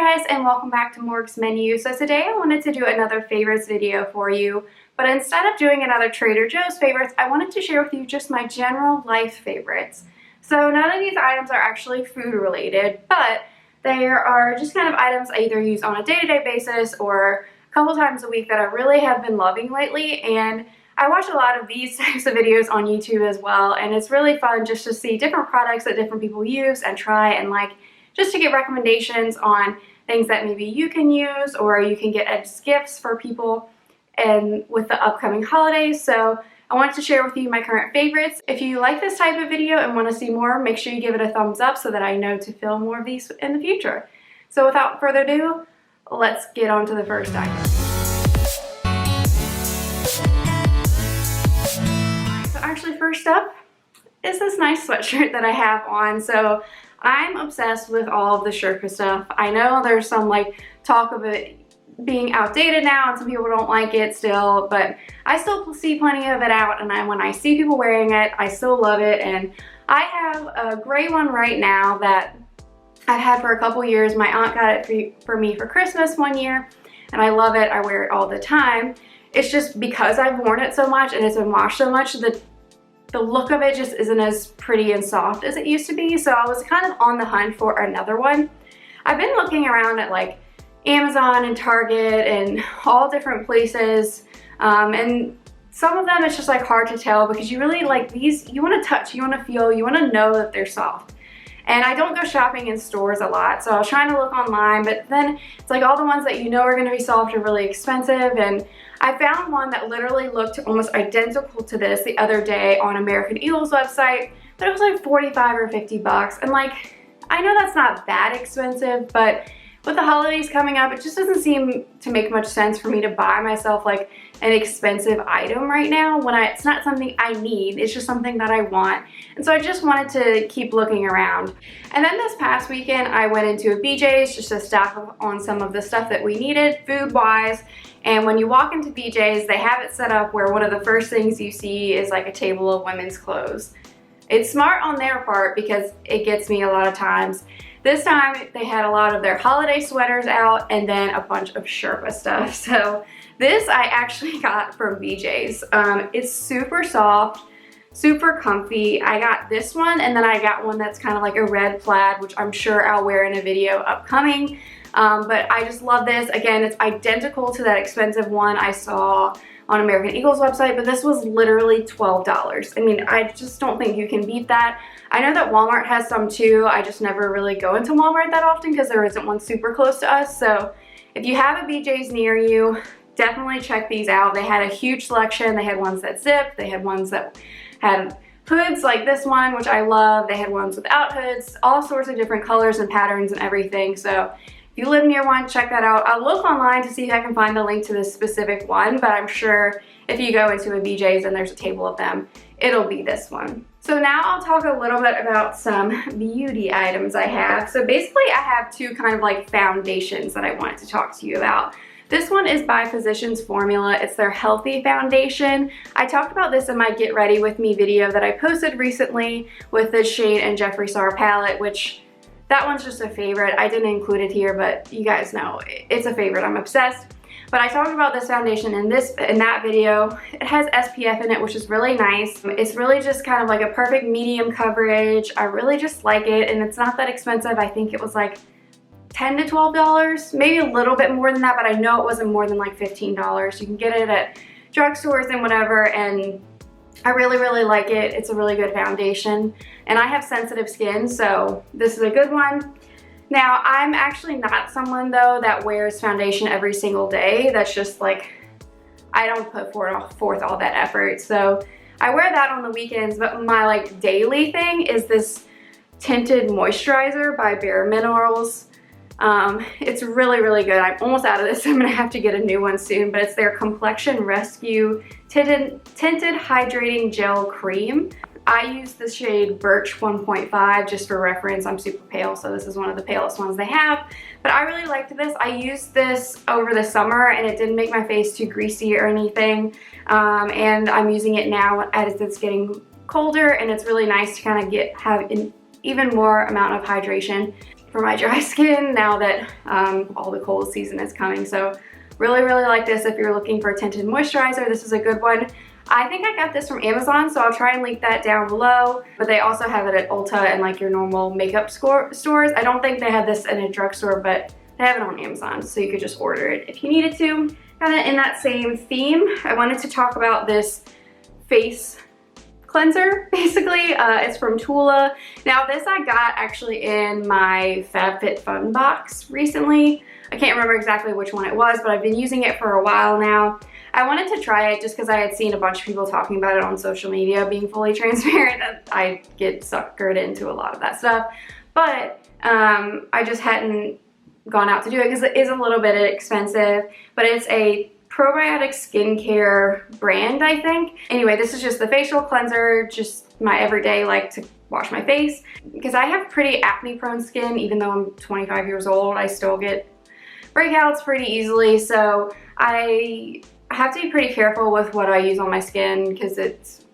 guys, and welcome back to Morgs Menu. So today I wanted to do another favorites video for you, but instead of doing another Trader Joe's favorites, I wanted to share with you just my general life favorites. So none of these items are actually food related, but they are just kind of items I either use on a day-to-day basis or a couple times a week that I really have been loving lately. And I watch a lot of these types of videos on YouTube as well, and it's really fun just to see different products that different people use and try and like, just to get recommendations on things that maybe you can use or you can get as gifts for people and with the upcoming holidays. So I wanted to share with you my current favorites. If you like this type of video and want to see more, make sure you give it a thumbs up so that I know to film more of these in the future. So without further ado, let's get on to the first item. So actually first up is this nice sweatshirt that I have on. So I'm obsessed with all of the Sherpa stuff. I know there's some like talk of it being outdated now and some people don't like it still, but I still see plenty of it out, and when I see people wearing it, I still love it. And I have a gray one right now that I've had for a couple years. My aunt got it for me for Christmas one year, and I love it. I wear it all the time. It's just because I've worn it so much and it's been washed so much, the look of it just isn't as pretty and soft as it used to be. So I was kind of on the hunt for another one. I've been looking around at like Amazon and Target and all different places, and some of them it's just like hard to tell because you really like these, you want to touch, you want to feel, you want to know that they're soft. And I don't go shopping in stores a lot, so I was trying to look online, but then it's like all the ones that you know are going to be soft are really expensive. And I found one that literally looked almost identical to this the other day on American Eagle's website, but it was like 45 or 50 bucks. And like, I know that's not that expensive, but with the holidays coming up, it just doesn't seem to make much sense for me to buy myself like an expensive item right now when it's not something I need, it's just something that I want. And so I just wanted to keep looking around. And then this past weekend, I went into a BJ's just to stock up on some of the stuff that we needed food-wise. And when you walk into BJ's, they have it set up where one of the first things you see is like a table of women's clothes. It's smart on their part because it gets me a lot of times. This time they had a lot of their holiday sweaters out and then a bunch of Sherpa stuff. So this I actually got from BJ's. It's super soft, super comfy. I got this one, and then I got one that's kind of like a red plaid, which I'm sure I'll wear in a video upcoming. But I just love this. Again, it's identical to that expensive one I saw on American Eagle's website, but this was literally $12. I mean, I just don't think you can beat that. I know that Walmart has some too. I just never really go into Walmart that often because there isn't one super close to us. So if you have a BJ's near you, definitely check these out. They had a huge selection. They had ones that zipped. They had ones that had hoods like this one, which I love. They had ones without hoods, all sorts of different colors and patterns and everything. So if you live near one, check that out. I'll look online to see if I can find the link to this specific one, but I'm sure if you go into a BJ's and there's a table of them, it'll be this one. So now I'll talk a little bit about some beauty items I have. So basically I have two kind of like foundations that I wanted to talk to you about. This one is by Physicians Formula. It's their Healthy Foundation. I talked about this in my Get Ready With Me video that I posted recently with the Shade and Jeffree Star palette, which that one's just a favorite. I didn't include it here, but you guys know it's a favorite. I'm obsessed. But I talked about this foundation in that video. It has SPF in it, which is really nice. It's really just kind of like a perfect medium coverage. I really just like it, and it's not that expensive. I think it was like $10 to $12, maybe a little bit more than that, but I know it wasn't more than like $15. You can get it at drugstores and whatever, and I really, really like it. It's a really good foundation, and I have sensitive skin, so this is a good one. Now, I'm actually not someone though that wears foundation every single day. That's just like, I don't put forth all that effort. So I wear that on the weekends, but my like daily thing is this Tinted Moisturizer by bareMinerals. It's really, really good. I'm almost out of this. I'm gonna have to get a new one soon, but it's their Complexion Rescue Tinted Hydrating Gel Cream. I use the shade Birch 1.5 just for reference. I'm super pale, so this is one of the palest ones they have. But I really liked this. I used this over the summer and it didn't make my face too greasy or anything. And I'm using it now as it's getting colder, and it's really nice to kind of have an even more amount of hydration. for my dry skin now that all the cold season is coming. So really, really like this if you're looking for a tinted moisturizer. This is a good one. I think I got this from Amazon, so I'll try and link that down below. But they also have it at Ulta and like your normal makeup stores. I don't think they have this in a drugstore, but they have it on Amazon, so you could just order it if you needed to. Kind of in that same theme, I wanted to talk about this face cleanser, basically. It's from Tula. Now this I got actually in my FabFitFun box recently. I can't remember exactly which one it was, but I've been using it for a while now. I wanted to try it just because I had seen a bunch of people talking about it on social media. Being fully transparent, I get suckered into a lot of that stuff. But I just hadn't gone out to do it because it is a little bit expensive. But it's a probiotic skincare brand, I think. Anyway, this is just the facial cleanser, just my everyday like to wash my face. Because I have pretty acne prone skin, even though I'm 25 years old, I still get breakouts pretty easily. So I have to be pretty careful with what I use on my skin because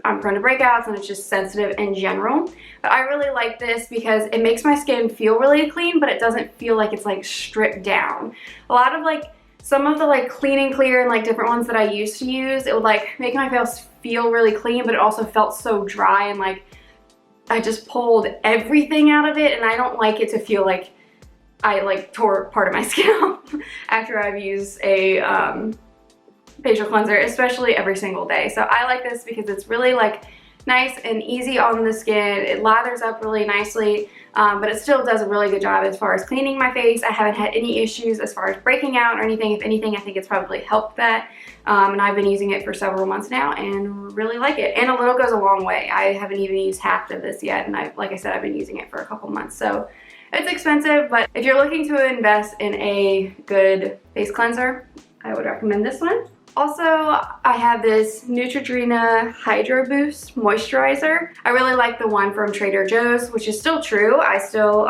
I'm prone to breakouts and it's just sensitive in general. But I really like this because it makes my skin feel really clean, but it doesn't feel like it's like stripped down. A lot of like some of the like Clean and Clear and like different ones that I used to use, it would like make my face feel really clean, but it also felt so dry and like I just pulled everything out of it, and I don't like it to feel like I like tore part of my skin off after I've used a facial cleanser, especially every single day. So I like this because it's really like nice and easy on the skin. It lathers up really nicely, but it still does a really good job as far as cleaning my face. I haven't had any issues as far as breaking out or anything. If anything, I think it's probably helped that. And I've been using it for several months now and really like it. And a little goes a long way. I haven't even used half of this yet, and like I said, I've been using it for a couple months. So it's expensive, but if you're looking to invest in a good face cleanser, I would recommend this one. Also, I have this Neutrogena Hydro Boost Moisturizer. I really like the one from Trader Joe's, which is still true. I still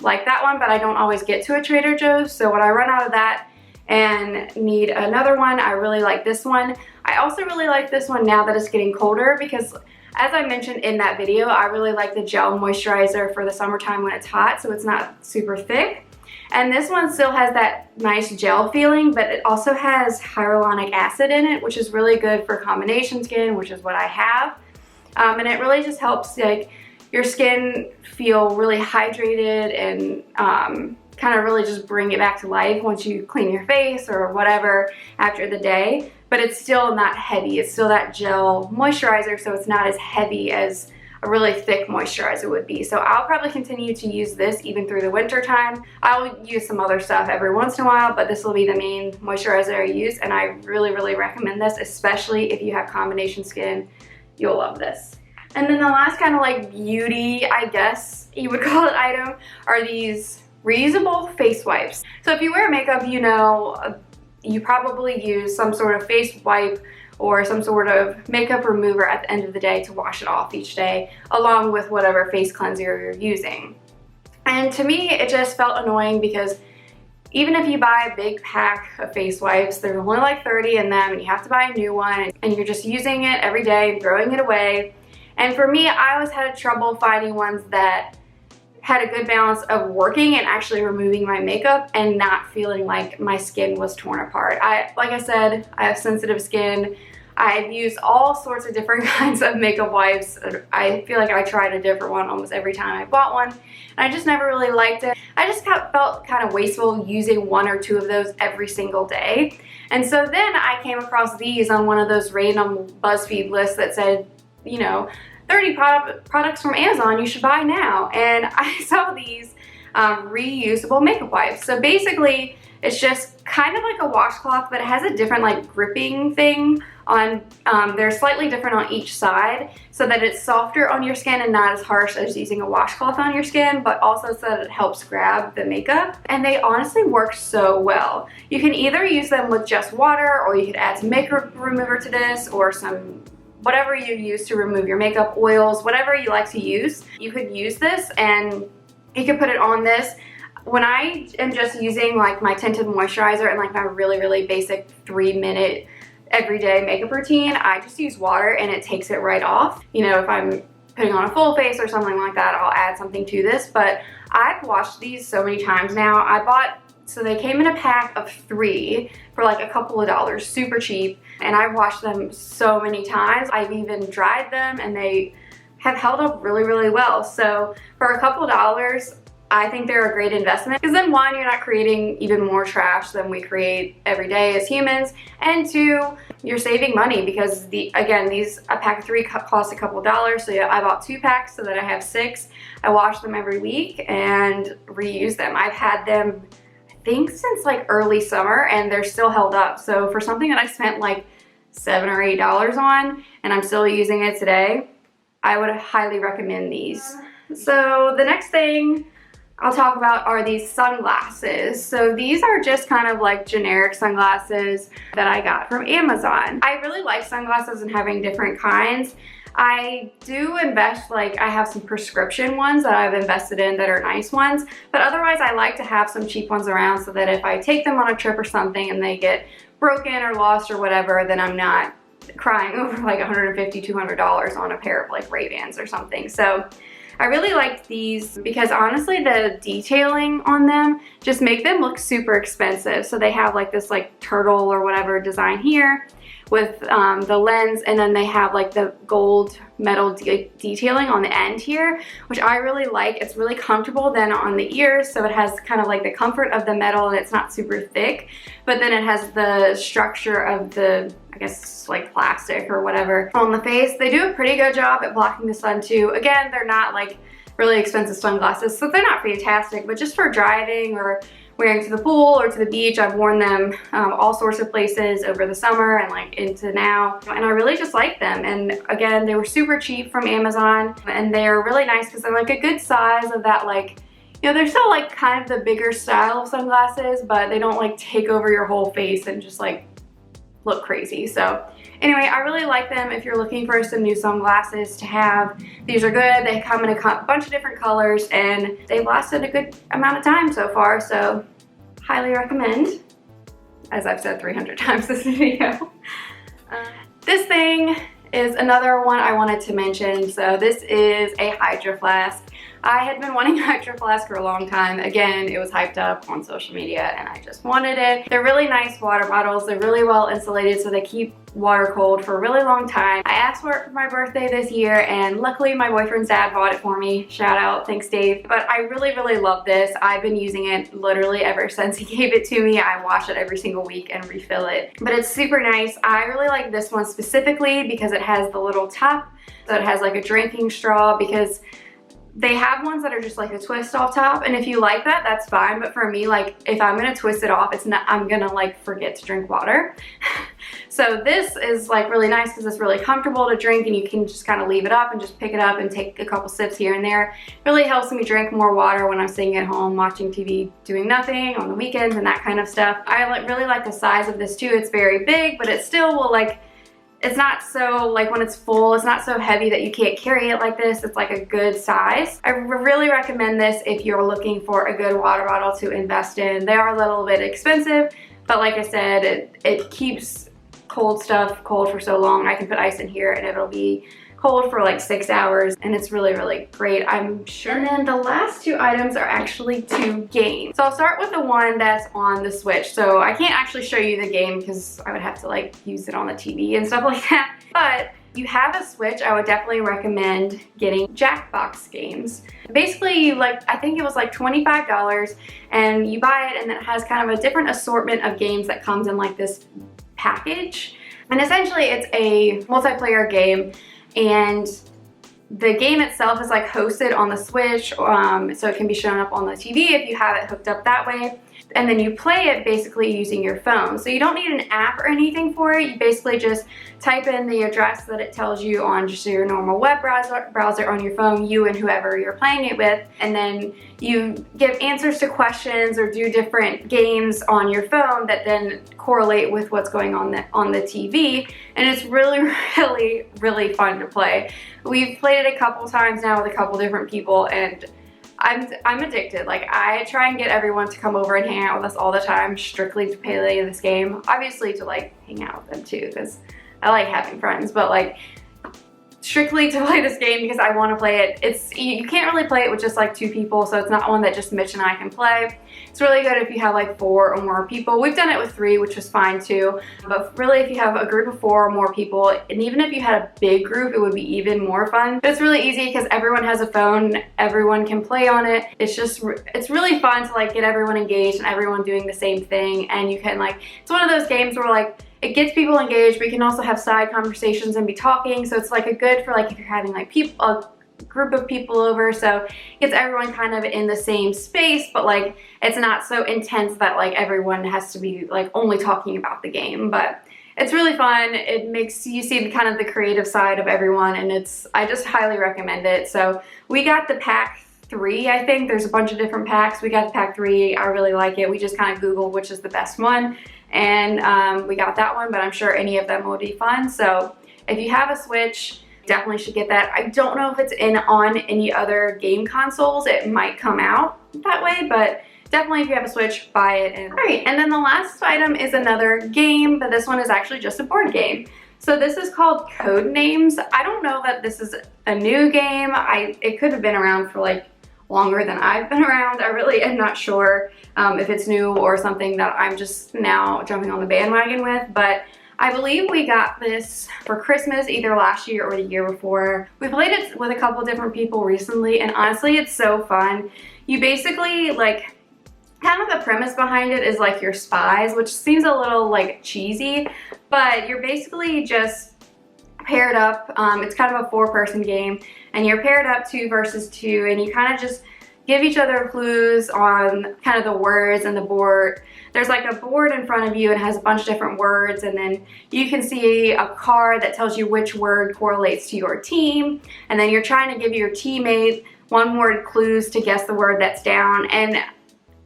like that one, but I don't always get to a Trader Joe's. So when I run out of that and need another one, I really like this one. I also really like this one now that it's getting colder because, as I mentioned in that video, I really like the gel moisturizer for the summertime when it's hot, so it's not super thick. And this one still has that nice gel feeling, but it also has hyaluronic acid in it, which is really good for combination skin, which is what I have. And it really just helps like your skin feel really hydrated and kind of really just bring it back to life once you clean your face or whatever after the day. But it's still not heavy. It's still that gel moisturizer, so it's not as heavy as a really thick moisturizer would be. So I'll probably continue to use this even through the winter time. I'll use some other stuff every once in a while, but this will be the main moisturizer I use, and I really, really recommend this, especially if you have combination skin. You'll love this. And then the last kind of like beauty, I guess you would call it, item are these reusable face wipes. So if you wear makeup, you know, you probably use some sort of face wipe or some sort of makeup remover at the end of the day to wash it off each day, along with whatever face cleanser you're using. And to me, it just felt annoying because even if you buy a big pack of face wipes, there's only like 30 in them, and you have to buy a new one, and you're just using it every day and throwing it away. And for me, I always had trouble finding ones that had a good balance of working and actually removing my makeup and not feeling like my skin was torn apart. Like I said, I have sensitive skin. I've used all sorts of different kinds of makeup wipes. I feel like I tried a different one almost every time I bought one, and I just never really liked it. I just felt kind of wasteful using one or two of those every single day. And so then I came across these on one of those random BuzzFeed lists that said, you know, 30 products from Amazon you should buy now. And I saw these reusable makeup wipes. So basically, it's just kind of like a washcloth, but it has a different like gripping thing on, they're slightly different on each side so that it's softer on your skin and not as harsh as using a washcloth on your skin, but also so that it helps grab the makeup. And they honestly work so well. You can either use them with just water, or you could add some makeup remover to this, or some whatever you use to remove your makeup, oils, whatever you like to use. You could use this and you could put it on this. When I am just using like my tinted moisturizer and like my really, really basic 3-minute everyday makeup routine, I just use water and it takes it right off. You know, if I'm putting on a full face or something like that, I'll add something to this. But I've washed these so many times now. So they came in a pack of 3 for like a couple of dollars, super cheap. And I've washed them so many times. I've even dried them and they have held up really, really well. So for a couple of dollars, I think they're a great investment, because then 1, you're not creating even more trash than we create every day as humans, and 2, you're saving money because again, a pack of 3 costs a couple of dollars. So yeah, I bought 2 packs so that I have 6. I wash them every week and reuse them. I've had them, I think, since like early summer, and they're still held up. So for something that I spent like $7 or $8 on and I'm still using it today, I would highly recommend these. So the next thing I'll talk about are these sunglasses. So these are just kind of like generic sunglasses that I got from Amazon. I really like sunglasses and having different kinds. I do invest, like I have some prescription ones that I've invested in that are nice ones, but otherwise I like to have some cheap ones around so that if I take them on a trip or something and they get broken or lost or whatever, then I'm not crying over like $150, $200 on a pair of like Ray-Bans or something. So I really like these because honestly the detailing on them just make them look super expensive. So they have like this like turtle or whatever design here with the lens, and then they have like the gold metal detailing on the end here, which I really like. It's really comfortable then on the ears, so it has kind of like the comfort of the metal and it's not super thick, but then it has the structure of the, I guess, like plastic or whatever on the face. They do a pretty good job at blocking the sun too. Again, they're not like really expensive sunglasses, so they're not fantastic, but just for driving or wearing to the pool or to the beach, I've worn them all sorts of places over the summer and like into now, and I really just like them. And again, they were super cheap from Amazon, and they're really nice because they're like a good size of that, like, you know, they're still like kind of the bigger style of sunglasses, but they don't like take over your whole face and just like look crazy. So anyway, I really like them if you're looking for some new sunglasses to have. These are good. They come in a bunch of different colors and they've lasted a good amount of time so far, so highly recommend, as I've said 300 times this video. This thing is another one I wanted to mention. So this is a Hydra Flask. I had been wanting a Hydra Flask for a long time. Again, it was hyped up on social media and I just wanted it. They're really nice water bottles. They're really well insulated, so they keep water cold for a really long time. I asked for it for my birthday this year, and luckily my boyfriend's dad bought it for me. Shout out, thanks Dave. But I really, really love this. I've been using it literally ever since he gave it to me. I wash it every single week and refill it. But it's super nice. I really like this one specifically because it has the little top, so it has like a drinking straw, because they have ones that are just like a twist off top, and if you like that, that's fine. But for me, like if I'm gonna twist it off, I'm gonna like forget to drink water. So this is like really nice because it's really comfortable to drink, and you can just kind of leave it up and just pick it up and take a couple sips here and there. It really helps me drink more water when I'm sitting at home watching TV, doing nothing on the weekends and that kind of stuff. I really like the size of this too. It's very big, but it still will like, it's not so, like when it's full, it's not so heavy that you can't carry it like this. It's like a good size. I really recommend this if you're looking for a good water bottle to invest in. They are a little bit expensive, but like I said, it keeps cold stuff cold for so long. I can put ice in here and it'll be cold for like 6 hours, and it's really, really great, I'm sure. And then the last 2 items are actually 2 games. So I'll start with the one that's on the Switch. So I can't actually show you the game because I would have to like use it on the TV and stuff like that. But if you have a Switch, I would definitely recommend getting Jackbox Games. Basically, like, I think it was like $25, and you buy it and it has kind of a different assortment of games that comes in like this package. And essentially it's a multiplayer game, and the game itself is like hosted on the Switch, so it can be shown up on the TV if you have it hooked up that way. And then you play it basically using your phone. So you don't need an app or anything for it. You basically just type in the address that it tells you on just your normal web browser on your phone, you and whoever you're playing it with. And then you give answers to questions or do different games on your phone that then correlate with what's going on the TV. And it's really, really, really fun to play. We've played it a couple times now with a couple different people, and I'm addicted. Like, I try and get everyone to come over and hang out with us all the time, strictly to play this game. Obviously to like hang out with them too, because I like having friends, but like strictly to play this game because I want to play it. You can't really play it with just like 2 people, so it's not one that just Mitch and I can play. It's really good if you have like 4 or more people. We've done it with 3, which was fine too, but really if you have a group of 4 or more people, and even if you had a big group, it would be even more fun. But it's really easy because everyone has a phone, everyone can play on it. It's really fun to like get everyone engaged and everyone doing the same thing, and you can like, it's one of those games where like it gets people engaged, but you can also have side conversations and be talking. So it's like a good for like if you're having like a group of people over, so it gets everyone kind of in the same space, but like it's not so intense that like everyone has to be like only talking about the game. But it's really fun. It makes you see kind of the creative side of everyone, and I just highly recommend it. So we got the pack 3, I think. There's a bunch of different packs. We got the pack 3. I really like it. We just kind of Googled which is the best one, and we got that one, but I'm sure any of them will be fun. So if you have a Switch, definitely should get that. I don't know if it's on any other game consoles. It might come out that way, but definitely if you have a Switch, buy it. Alright, and then the last item is another game, but this one is actually just a board game. So this is called Codenames. I don't know that this is a new game. It could have been around for like longer than I've been around. I really am not sure if it's new or something that I'm just now jumping on the bandwagon with, but I believe we got this for Christmas either last year or the year before. We played it with a couple different people recently, and honestly it's so fun. You basically like, kind of the premise behind it is like you're spies, which seems a little like cheesy, but you're basically just paired up. It's kind of a 4-person game, and you're paired up 2 versus 2, and you kind of just give each other clues on kind of the words and the board. There's like a board in front of you and it has a bunch of different words, and then you can see a card that tells you which word correlates to your team, and then you're trying to give your teammate 1-word clues to guess the word that's down. And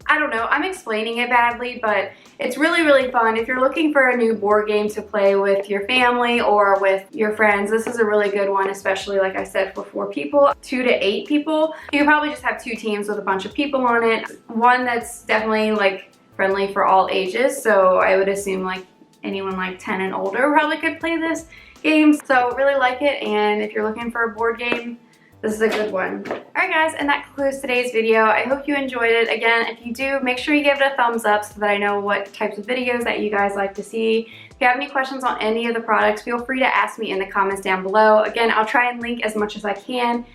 I don't know, I'm explaining it badly, but it's really, really fun. If you're looking for a new board game to play with your family or with your friends, this is a really good one, especially like I said, for 4 people, 2 to 8 people. You can probably just have 2 teams with a bunch of people on it. One that's definitely like friendly for all ages, so I would assume like anyone like 10 and older probably could play this game. So really like it, and if you're looking for a board game, this is a good one. Alright guys, and that concludes today's video. I hope you enjoyed it. Again, if you do, make sure you give it a thumbs up so that I know what types of videos that you guys like to see. If you have any questions on any of the products, feel free to ask me in the comments down below. Again, I'll try and link as much as I can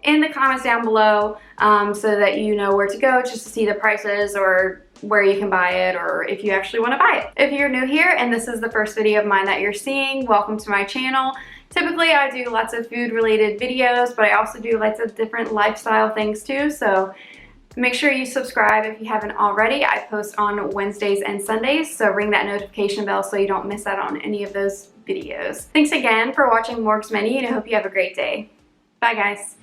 in the comments down below so that you know where to go just to see the prices or where you can buy it, or if you actually want to buy it. If you're new here and this is the first video of mine that you're seeing, welcome to my channel. Typically I do lots of food related videos, but I also do lots of different lifestyle things too, so make sure you subscribe if you haven't already. I post on Wednesdays and Sundays, so ring that notification bell so you don't miss out on any of those videos. Thanks again for watching Morgs Menu, and I hope you have a great day. Bye guys.